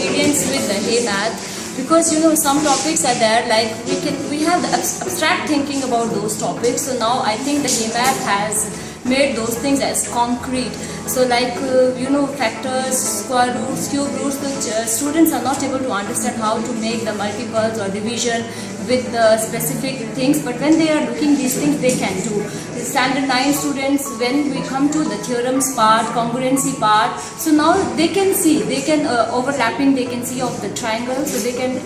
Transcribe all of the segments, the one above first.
experience with the Hey Math, because some topics are there, like we have the abstract thinking about those topics. So now I think the Hey Math has made those things as concrete. So like factors, square roots, cube roots, which students are not able to understand how to make the multiples or division with the specific things, but when they are looking these things, they can do. The standard 9 students, when we come to the theorems part, congruency part, so now they can see, they can overlapping, they can see of the triangle, so they can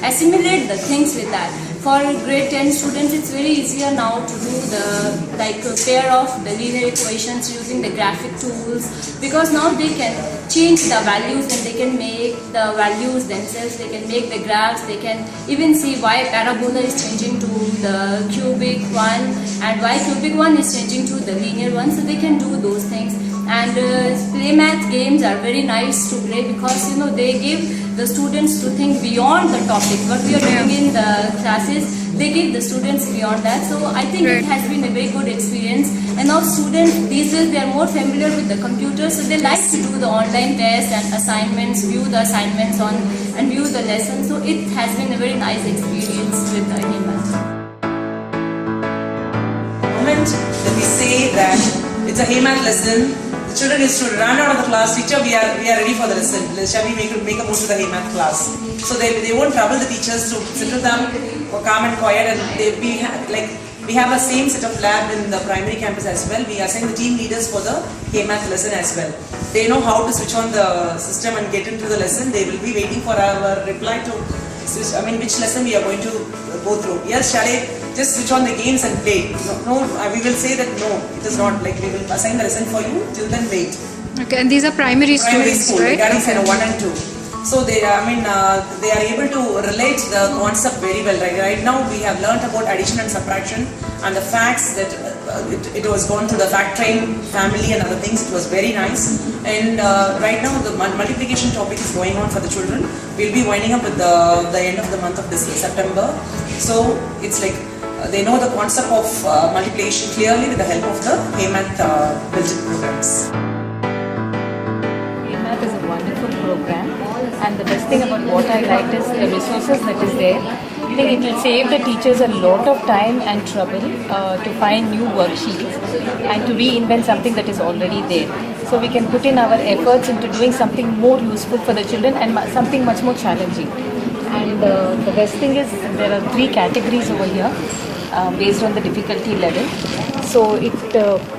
assimilate the things with that. For grade 10 students, it's very easier now to do the pair of the linear equations using the graphic tools, because now they can change the values and they can make the values themselves, they can make the graphs, they can even see why parabola is changing to the cubic one and why cubic one is changing to the linear one, so they can do those things. And play math games are very nice to play, because they give the students to think beyond the topic. What we are doing in the classes, they give the students beyond that. So I think it has been a very good experience. And now students these days, they are more familiar with the computer, so they like to do the online tests and assignments, view the assignments on and view the lessons. So it has been a very nice experience with the Hey Math. The moment that we say that it's a Hey Math lesson, the children used to run out of the class. Teacher, we are ready for the lesson. Shall we make a move to the Hey Math class? So they won't trouble the teachers to sit with them, calm and quiet, and we have a same set of lab in the primary campus as well. We assign the team leaders for the Hey Math lesson as well. They know how to switch on the system and get into the lesson. They will be waiting for our reply to which lesson we are going to go through. Yes, shall I just switch on the games and play? No, we will say that no, it is not. Like, we will assign the lesson for you, till then wait. Okay, and these are primary students, school, right? Regarding okay. 1 and 2. So they are able to relate the concept very well. Right now we have learnt about addition and subtraction and the facts that it was gone through the factoring family and other things. It was very nice. And right now the multiplication topic is going on for the children. We'll be winding up with the end of the month of this September. So it's like they know the concept of multiplication clearly with the help of the Hey Math built-in programs. Hey Math is a wonderful program, and the best thing about what I liked is the resources that is there. I think it will save the teachers a lot of time and trouble to find new worksheets and to reinvent something that is already there. So we can put in our efforts into doing something more useful for the children and something much more challenging. And the best thing is there are 3 categories over here based on the difficulty level. So it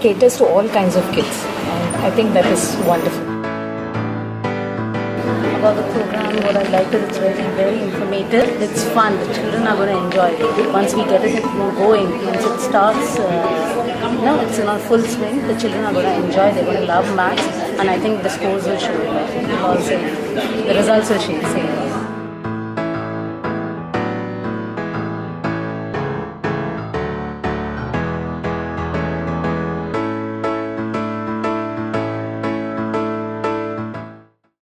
caters to all kinds of kids, and I think that is wonderful. About the program, what I like is it's very informative. It's fun. The children are going to enjoy it. Once we get it going, once it starts, it's in a full swing. The children are going to enjoy. They're going to love maths, and I think the scores will show because the results will show.